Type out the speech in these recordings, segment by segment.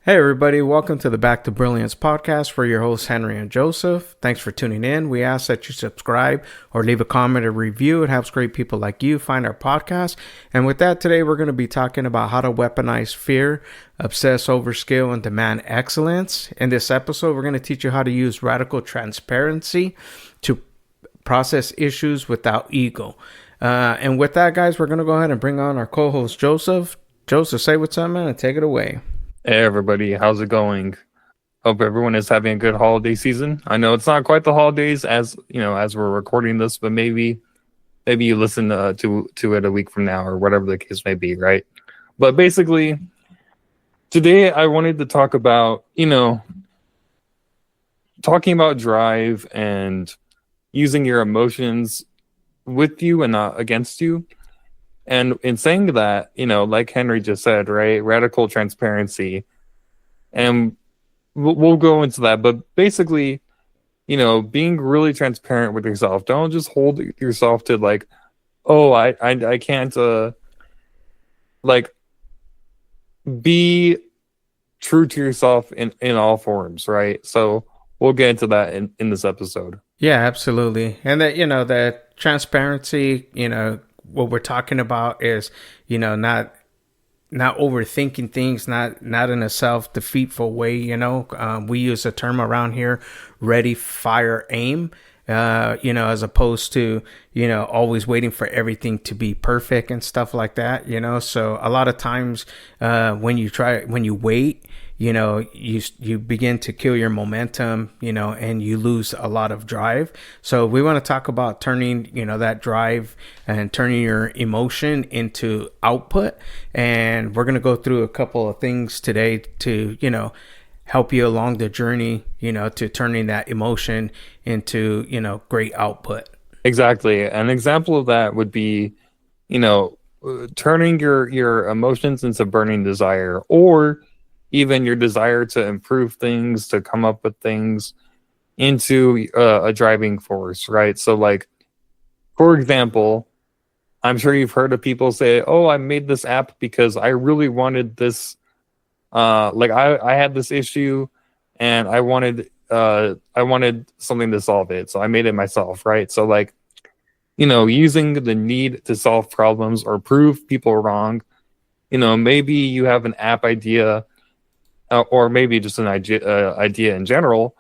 Hey everybody, welcome to the Back to Brilliance podcast. We're your hosts, Henry and Joseph. Thanks for tuning in. We ask that you subscribe or leave a comment or review. It helps great people like you find our podcast. And with that, today we're going to be talking about how to weaponize fear, obsess over skill, and demand excellence. In this episode, we're going to teach you how to use radical transparency to process issues without ego. And with that, guys, we're going to go ahead and bring on our co-host, Joseph. Joseph, say what's up, man, and take it away. Hey everybody, how's it going? Hope everyone is having a good holiday season. I know it's not quite the holidays as we're recording this, but maybe you listen to it a week from now or whatever the case may be, right? But basically, today I wanted to talk about talking about drive and using your emotions with you and not against you. And in saying that, like Henry just said, right, radical transparency, and we'll go into that. But basically, being really transparent with yourself. Don't just hold yourself to like, oh, I can't, like, be true to yourself in all forms, right? So we'll get into that in this episode. Yeah, absolutely. And that transparency, what we're talking about is, not overthinking things, not in a self-defeatful way. We use a term around here, ready, fire, aim, as opposed to, always waiting for everything to be perfect and stuff like that, so a lot of times, when you wait, you begin to kill your momentum, and you lose a lot of drive. So we want to talk about turning, that drive and turning your emotion into output. And we're going to go through a couple of things today to, help you along the journey, to turning that emotion into, great output. Exactly. An example of that would be, turning your emotions into burning desire, or even your desire to improve things, to come up with things, into a driving force, right? So like, for example, I'm sure you've heard of people say, oh, I made this app because I really wanted this, I had this issue and I wanted something to solve it. So I made it myself, right? So like, using the need to solve problems or prove people wrong, maybe you have an app idea, or maybe just an idea in general.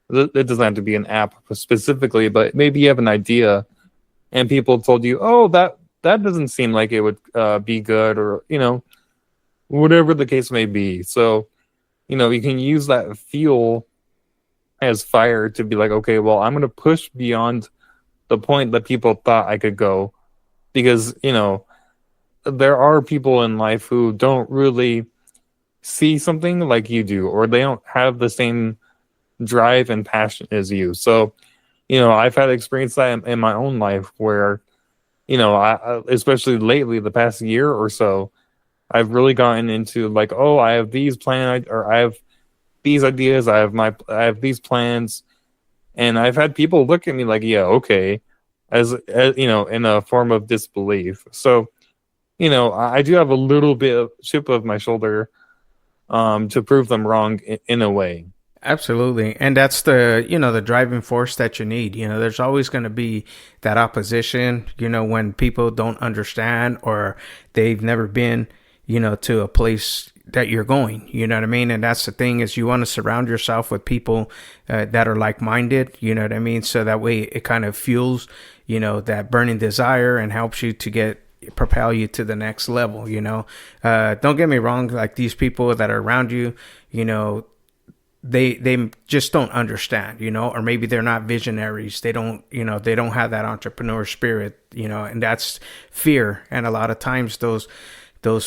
It doesn't have to be an app specifically, but maybe you have an idea and people told you, oh, that doesn't seem like it would be good, or, whatever the case may be. So, you can use that fuel as fire to be like, okay, well, I'm going to push beyond the point that people thought I could go, because, there are people in life who don't really see something like you do, or they don't have the same drive and passion as you. So, I've had experience that in my own life where, I especially lately, the past year or so, I've really gotten into like, oh, I have these plans, or I have these ideas, I have these plans, and I've had people look at me like, yeah, okay, as in a form of disbelief. So, I do have a little bit of chip of my shoulder to prove them wrong in a way. Absolutely. And that's the driving force that you need. There's always going to be that opposition, when people don't understand or they've never been, to a place that you're going, you know what I mean? And that's the thing, is you want to surround yourself with people that are like-minded, you know what I mean? So that way it kind of fuels, that burning desire and helps you to propel you to the next level. Don't get me wrong, like these people that are around you, they just don't understand, or maybe they're not visionaries. They don't have that entrepreneur spirit, and that's fear. And a lot of times those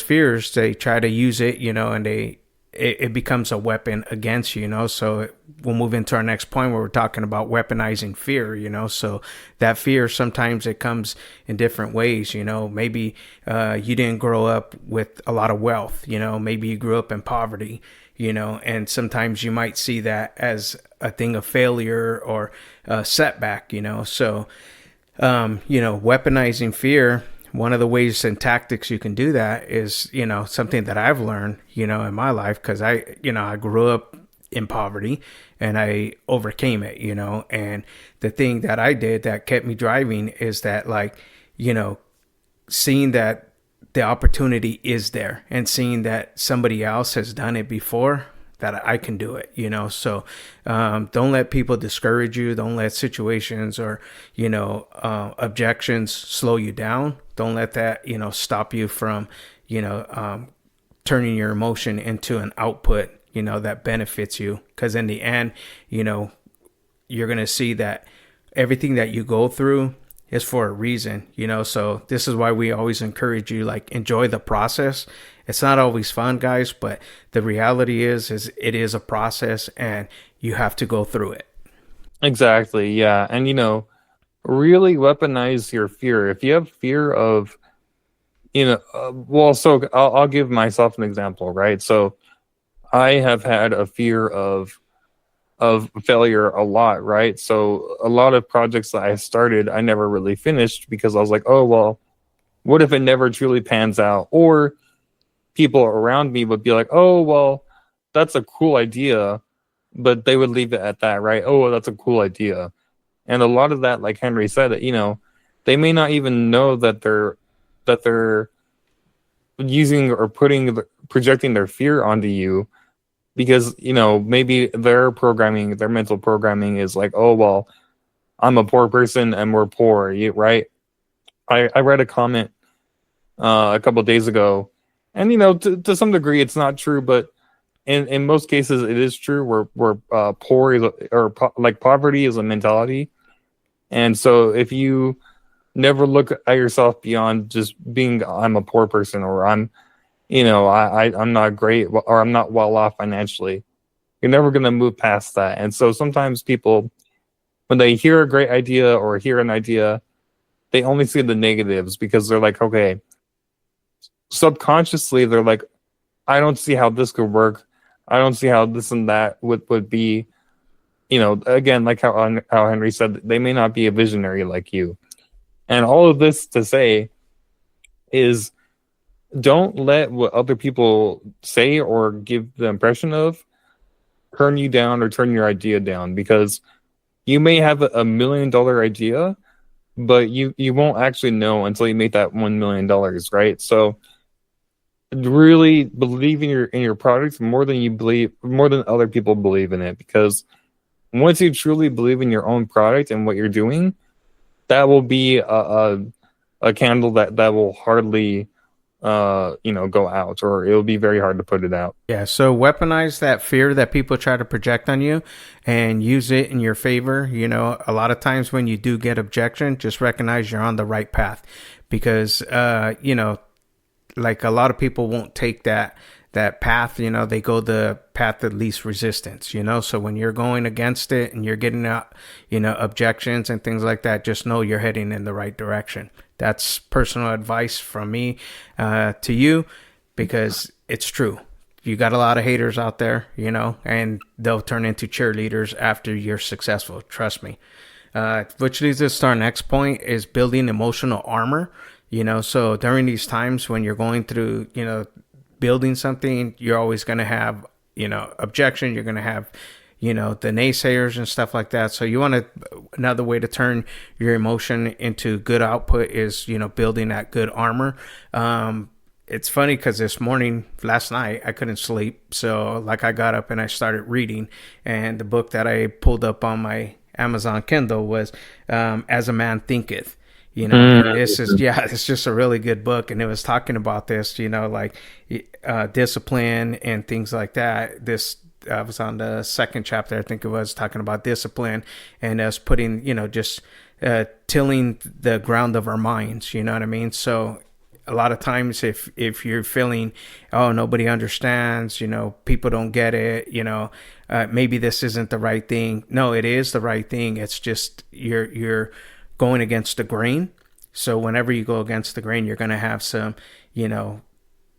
fears, they try to use it, and it becomes a weapon against you, so we'll move into our next point where we're talking about weaponizing fear, so that fear, sometimes it comes in different ways. Maybe you didn't grow up with a lot of wealth, maybe you grew up in poverty, and sometimes you might see that as a thing of failure or a setback, so weaponizing fear one of the ways and tactics you can do that is, something that I've learned, in my life, because I grew up in poverty and I overcame it, and the thing that I did that kept me driving is that, like, seeing that the opportunity is there and seeing that somebody else has done it before, that I can do it, So don't let people discourage you. Don't let situations or, objections slow you down. Don't let that, stop you from, turning your emotion into an output, that benefits you. Because in the end, you're going to see that everything that you go through is for a reason, so this is why we always encourage you, like, enjoy the process. It's not always fun, guys, but the reality is it is a process and you have to go through it. Exactly. Yeah. And, really weaponize your fear. If you have fear of, so I'll give myself an example, right? So I have had a fear of failure a lot, right? So a lot of projects that I started, I never really finished because I was like, oh, well, what if it never truly pans out? Or people around me would be like, oh, well, that's a cool idea, but they would leave it at that, right? Oh, well, that's a cool idea. And a lot of that, like Henry said, they may not even know that they're using or projecting their fear onto you, because maybe their mental programming is like, oh, well, I'm a poor person and we're poor, right? I read a comment a couple of days ago, and to some degree it's not true, but in most cases it is true, where poor is like poverty is a mentality. And so if you never look at yourself beyond just being, I'm a poor person, or I'm not great, or I'm not well off financially, you're never going to move past that. And so sometimes people, when they hear a great idea or hear an idea, they only see the negatives, because they're like, okay, subconsciously they're like, I don't see how this could work. I don't see how this and that would be, again, like how Henry said, they may not be a visionary like you. And all of this to say is, don't let what other people say or give the impression of turn you down or turn your idea down, because you may have a $1 million idea, but you won't actually know until you make that $1 million, right? So really believe in your product more than other people believe in it, because once you truly believe in your own product and what you're doing, that will be a candle that will hardly go out, or it'll be very hard to put it out. Yeah, so weaponize that fear that people try to project on you and use it in your favor. A lot of times when you do get objection, just recognize you're on the right path, because like, a lot of people won't take that path. They go the path of least resistance. So when you're going against it and you're getting objections and things like that, just know you're heading in the right direction. That's personal advice from me to you, because it's true. You got a lot of haters out there, and they'll turn into cheerleaders after you're successful. Trust me. Which leads us to our next point, is building emotional armor. So during these times when you're going through, building something, you're always going to have, objection. You're going to have, the naysayers and stuff like that. So another way to turn your emotion into good output is, building that good armor. It's funny because last night, I couldn't sleep. So like, I got up and I started reading, and the book that I pulled up on my Amazon Kindle was As a Man Thinketh. It's just a really good book, and it was talking about this, like discipline and things like that. This was on the second chapter, I think it was, talking about discipline and us putting, just tilling the ground of our minds. You know what I mean? So a lot of times, if you're feeling, oh, nobody understands, people don't get it, maybe this isn't the right thing. No, it is the right thing. It's just you're going against the grain. So whenever you go against the grain, you're going to have some,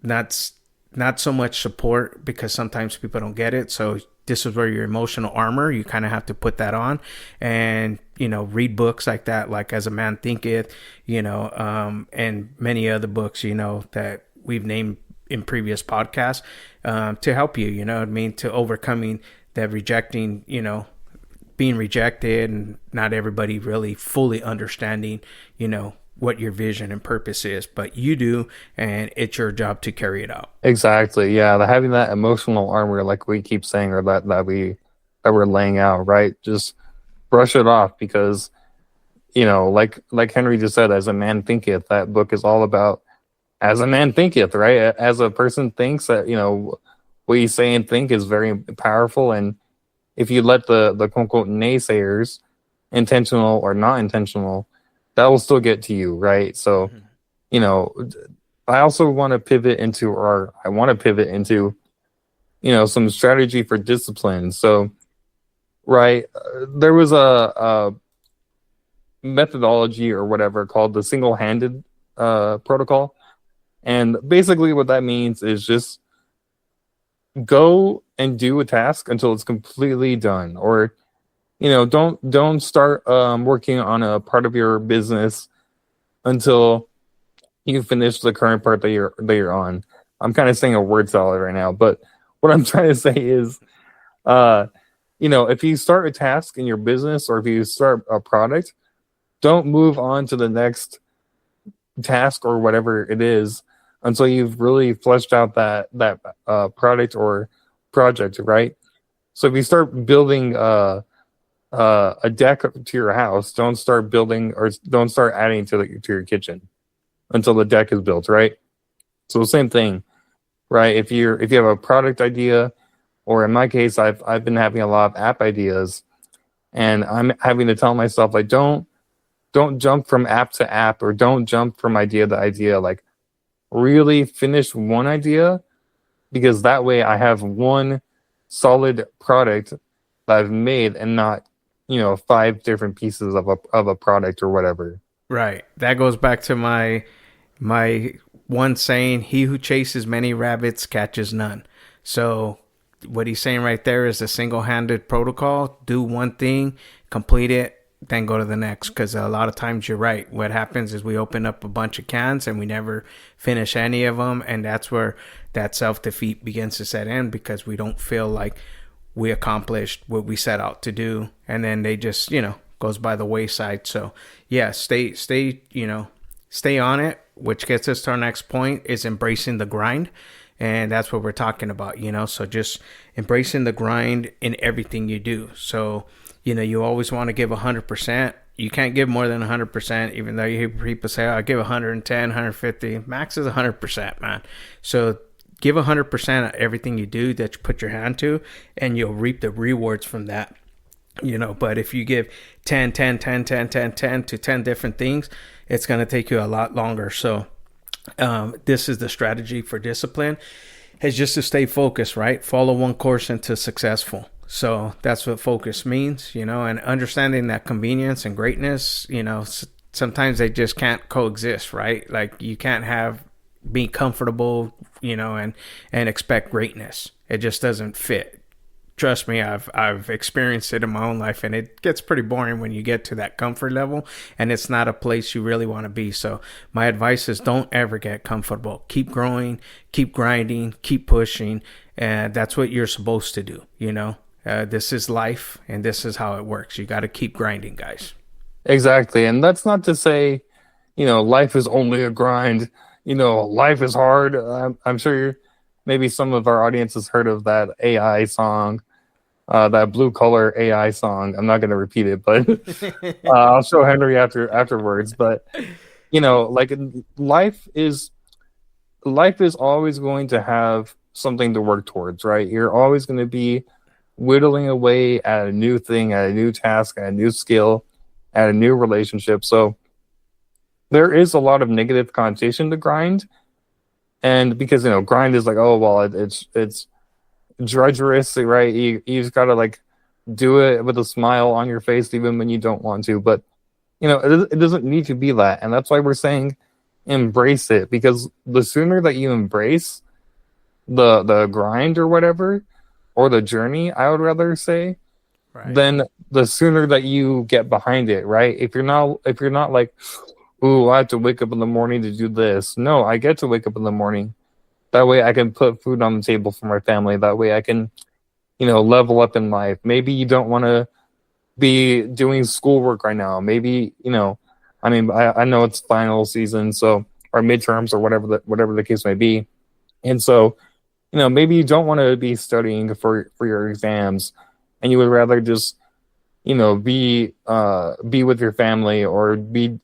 not not so much support, because sometimes people don't get it. So this is where your emotional armor, you kind of have to put that on, and read books like that, like As a Man Thinketh, and many other books, that we've named in previous podcasts, to help you, to overcoming that rejecting, being rejected, and not everybody really fully understanding, what your vision and purpose is, but you do, and it's your job to carry it out. Exactly. Yeah, having that emotional armor, like we keep saying, or that we're laying out, right? Just brush it off, because like Henry just said, As a Man Thinketh, that book is all about as a man thinketh, right? As a person thinks, that what you say and think is very powerful, and if you let the quote unquote naysayers, intentional or not intentional, that will still get to you, right? So, Mm-hmm. I also want to pivot into, some strategy for discipline. So, right, there was a methodology or whatever called the single-handed protocol, and basically what that means is just go and do a task until it's completely done, or don't start working on a part of your business until you finish the current part that you're on. I'm kind of saying a word salad right now, but what I'm trying to say is, if you start a task in your business, or if you start a product, don't move on to the next task or whatever it is until you've really fleshed out that product or project, right? So if you start building a deck to your house, don't start building, or don't start adding to your kitchen until the deck is built, right? So the same thing, right? If you have a product idea, or in my case, I've been having a lot of app ideas, and I'm having to tell myself, like, don't jump from app to app, or don't jump from idea to idea. Like, really finish one idea, because that way I have one solid product that I've made, and not 5 different pieces of a product or whatever. Right. That goes back to my one saying: "He who chases many rabbits catches none." So what he's saying right there is a single-handed protocol. Do one thing, complete it, then go to the next. Because a lot of times you're right. What happens is we open up a bunch of cans and we never finish any of them, and that's where that self-defeat begins to set in, because we don't feel like we accomplished what we set out to do, and then they just goes by the wayside. So yeah, stay on it, which gets us to our next point, is embracing the grind. And that's what we're talking about, so just embracing the grind in everything you do. So you always want to give 100%. You can't give more than 100%, even though you hear people say, I give 110, 150. Max is 100%, man. So give 100% of everything you do that you put your hand to, and you'll reap the rewards from that. But if you give 10 to 10 different things, it's going to take you a lot longer. So this is the strategy for discipline, is just to stay focused, right? Follow one course into successful. So that's what focus means, and understanding that convenience and greatness, sometimes they just can't coexist, right? Like, you can't be comfortable, and expect greatness. It just doesn't fit. Trust me, I've experienced it in my own life, and it gets pretty boring when you get to that comfort level, and it's not a place you really want to be. So my advice is, don't ever get comfortable. Keep growing, keep grinding, keep pushing, and that's what you're supposed to do. This is life, and this is how it works. You got to keep grinding, guys. Exactly. And that's not to say, life is only a grind. Life is hard. I'm sure maybe some of our audience has heard of that AI song, that blue collar AI song. I'm not going to repeat it, but I'll show Henry afterwards. But like, life is always going to have something to work towards, right? You're always going to be whittling away at a new thing, at a new task, at a new skill, at a new relationship. So there is a lot of negative connotation to grind. And because, grind is like, oh, well, it's drudgerous, right? You just got to, like, do it with a smile on your face, even when you don't want to. But, it doesn't need to be that. And that's why we're saying embrace it, because the sooner that you embrace the grind or whatever, or the journey, I would rather say, Right. then the sooner that you get behind it, right? If you're not like, ooh, I have to wake up in the morning to do this. No, I get to wake up in the morning. That way I can put food on the table for my family. That way I can, level up in life. Maybe you don't want to be doing schoolwork right now. Maybe, I mean, I know it's final season, so, or midterms or whatever the case may be. And so, maybe you don't want to be studying for your exams, and you would rather just, be with your family or be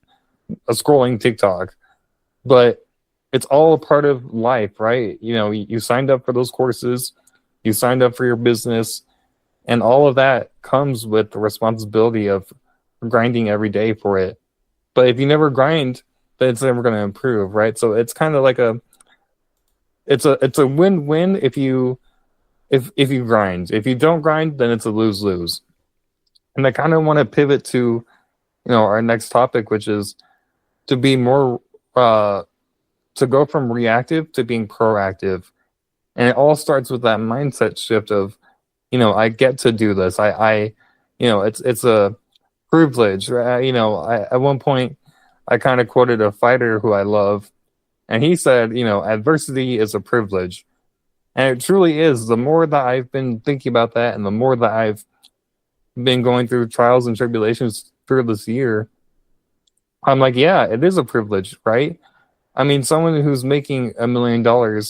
scrolling TikTok. But it's all a part of life, right? You signed up for those courses, you signed up for your business, and all of that comes with the responsibility of grinding every day for it. But if you never grind, then it's never going to improve, right? So it's kind of like it's a win-win if you grind. If you don't grind, then it's a lose-lose. And I kind of want to pivot to, our next topic, which is to be more to go from reactive to being proactive. And it all starts with that mindset shift of, I get to do this. It's a privilege. Right? At one point I kind of quoted a fighter who I love, and he said, adversity is a privilege. And it truly is. The more that I've been thinking about that, and the more that I've been going through trials and tribulations through this year, I'm like, yeah, it is a privilege, right? I mean, someone who's making $1 million,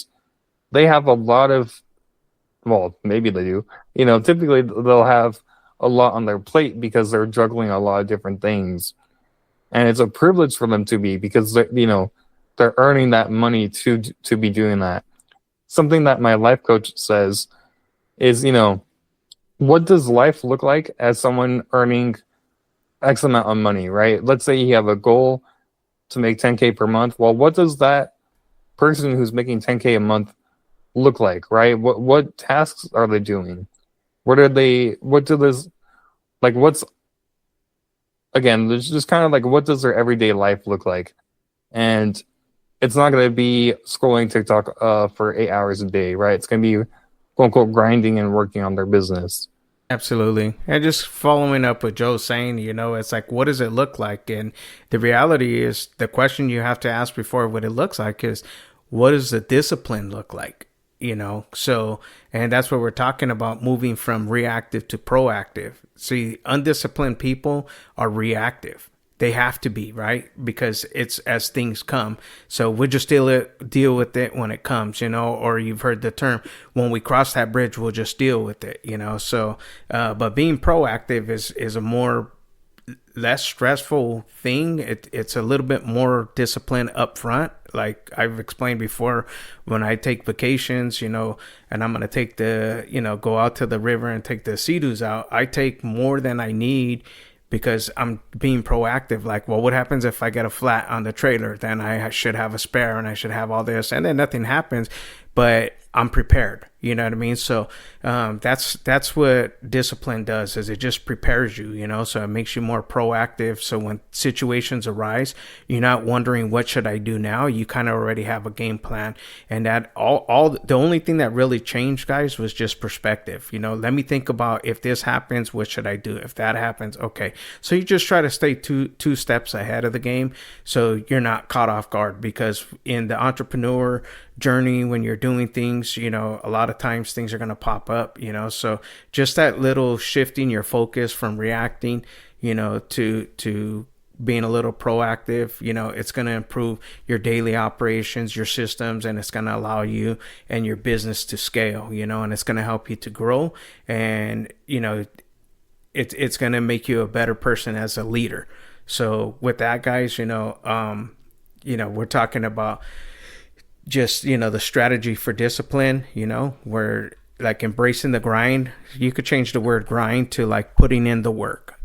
they have a lot of, well, maybe they do. Typically they'll have a lot on their plate because they're juggling a lot of different things. And it's a privilege for them to be, because they're earning that money to be doing that. Something that my life coach says is, what does life look like as someone earning X amount of money, right? Let's say you have a goal to make 10K per month. Well, what does that person who's making 10K a month look like, right? What tasks are they doing? What do this, like, what's, again, there's just kind of like, what does their everyday life look like? And it's not going to be scrolling TikTok for 8 hours a day, right? It's going to be, quote unquote, grinding and working on their business. Absolutely. And just following up with Joe saying, it's like, what does it look like? And the reality is, the question you have to ask before what it looks like is, what does the discipline look like? So, and that's what we're talking about, moving from reactive to proactive. See, undisciplined people are reactive. They have to be, right? Because it's as things come. So we'll just deal with it when it comes, or you've heard the term, when we cross that bridge, we'll just deal with it, So, but being proactive is a more less stressful thing. It's a little bit more discipline up front. Like I've explained before, when I take vacations, and I'm going to take go out to the river and take the sea-doos out, I take more than I need, because I'm being proactive. Like, well, what happens if I get a flat on the trailer? Then I should have a spare, and I should have all this, and then nothing happens, but I'm prepared. You know what I mean? So that's what discipline does, is it just prepares you, so it makes you more proactive. So when situations arise, you're not wondering, what should I do now? You kind of already have a game plan. And that all the only thing that really changed, guys, was just perspective. Let me think about, if this happens, what should I do? If that happens, okay. So you just try to stay two steps ahead of the game, so you're not caught off guard. Because in the entrepreneur journey, when you're doing things, a lot of times things are going to pop up, so just that little shifting your focus from reacting, to being a little proactive, it's going to improve your daily operations, your systems, and it's going to allow you and your business to scale, and it's going to help you to grow. And, it's going to make you a better person as a leader. So with that, guys, we're talking about just, the strategy for discipline, where, like, embracing the grind. You could change the word grind to, like, putting in the work,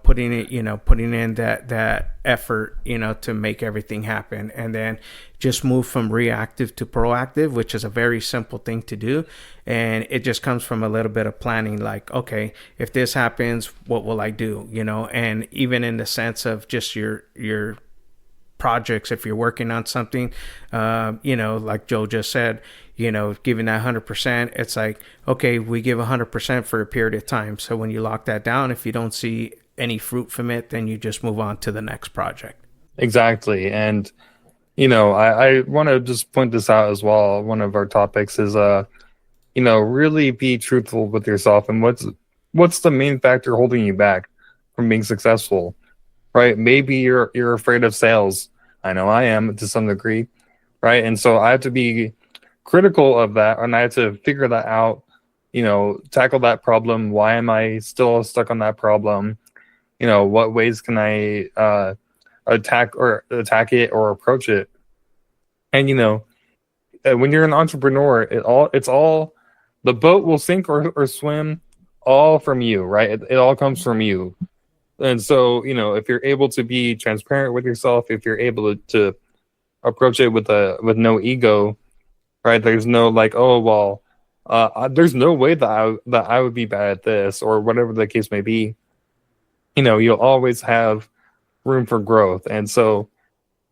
putting in that effort, to make everything happen. And then just move from reactive to proactive, which is a very simple thing to do. And it just comes from a little bit of planning, like, okay, if this happens, what will I do? And even in the sense of just your projects, if you're working on something, like Joe just said, giving that 100%, it's like, okay, we give 100% for a period of time. So when you lock that down, if you don't see any fruit from it, then you just move on to the next project. Exactly. And, I want to just point this out as well. One of our topics is, really be truthful with yourself and what's the main factor holding you back from being successful, right? Maybe you're afraid of sales. I know I am to some degree, right? And so I have to be critical of that, and I have to figure that out, tackle that problem. Why am I still stuck on that problem? What ways can I attack it or approach it? And when you're an entrepreneur, it's all the boat will sink or swim all from you, right? It all comes from you. And so, if you're able to be transparent with yourself, if you're able to approach it with no ego, right? There's no like, oh well, there's no way that I would be bad at this or whatever the case may be. You'll always have room for growth. And so,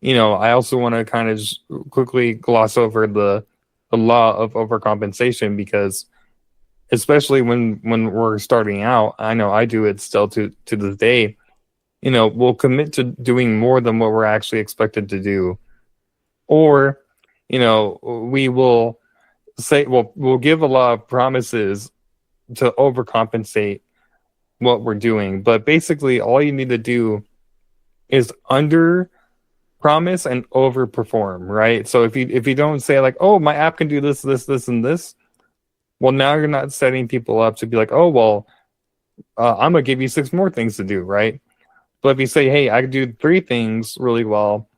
I also want to kind of just quickly gloss over the law of overcompensation, because especially when we're starting out, I know I do it still to this day, we'll commit to doing more than what we're actually expected to do. Or, we will say, we'll give a lot of promises to overcompensate what we're doing. But basically all you need to do is under promise and overperform, right? So if you don't say like, oh, my app can do this, and this, well, now you're not setting people up to be like, oh, well, I'm gonna give you 6 more things to do, right? But if you say, hey, I can do 3 things really well,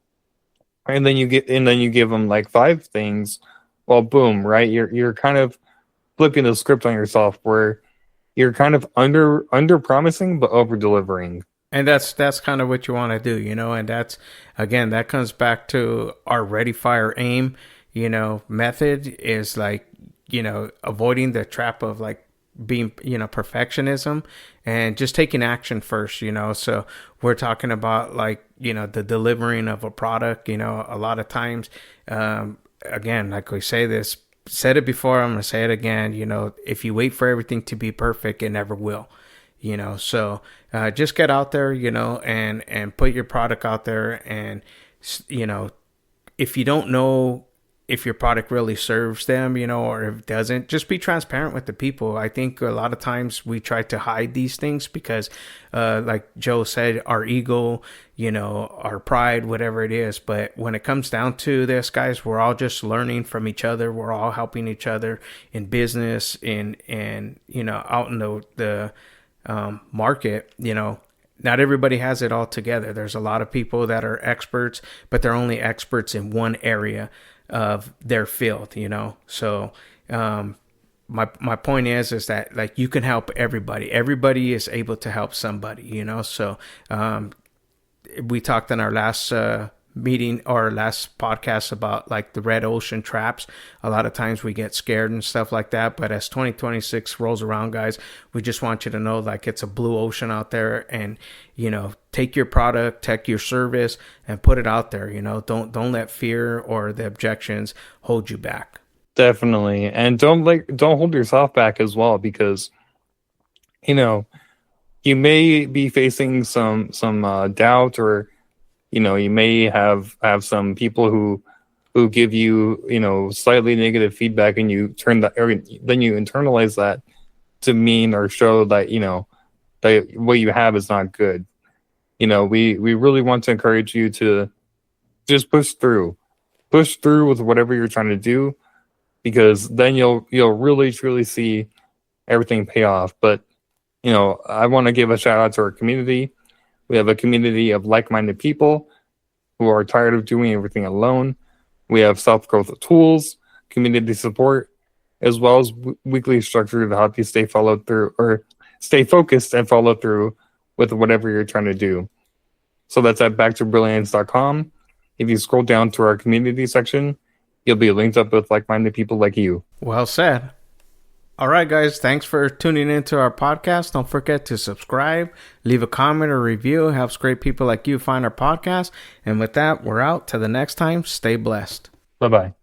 and then you give them like 5 things, well, boom, right? You're kind of flipping the script on yourself, where you're kind of under promising but over delivering. And that's kind of what you want to do, and that's, again, that comes back to our ready, fire, aim, method is like, avoiding the trap of like being, perfectionism, and just taking action first, so we're talking about like, the delivering of a product, a lot of times, again, like we said it before, I'm going to say it again, if you wait for everything to be perfect, it never will. So just get out there, and put your product out there. And, if you don't know if your product really serves them, or if it doesn't, just be transparent with the people. I think a lot of times we try to hide these things because, like Joe said, our ego, our pride, whatever it is. But when it comes down to this, guys, we're all just learning from each other. We're all helping each other in business, and out in the market. Not everybody has it all together. There's a lot of people that are experts, but they're only experts in one area of their field, so my point is that like you can help everybody is able to help somebody, so we talked in our last meeting or last podcast about like the red ocean traps. A lot of times we get scared and stuff like that, but as 2026 rolls around, guys, we just want you to know like it's a blue ocean out there, and take your product, take your service, and put it out there. Don't let fear or the objections hold you back. Definitely. And don't hold yourself back as well, because you may be facing some doubt, or you may have some people who give you slightly negative feedback, and you turn that, or then you internalize that to mean or show that that what you have is not good. We really want to encourage you to just push through with whatever you're trying to do, because then you'll really truly see everything pay off. But I want to give a shout out to our community. We have a community of like-minded people who are tired of doing everything alone. We have self-growth tools, community support, as well as weekly structure to help you stay focused and follow through with whatever you're trying to do. So that's at backtobrilliance.com. If you scroll down to our community section, you'll be linked up with like-minded people like you. Well said. All right, guys. Thanks for tuning into our podcast. Don't forget to subscribe, leave a comment or review. It helps great people like you find our podcast. And with that, we're out. Till the next time, stay blessed. Bye-bye.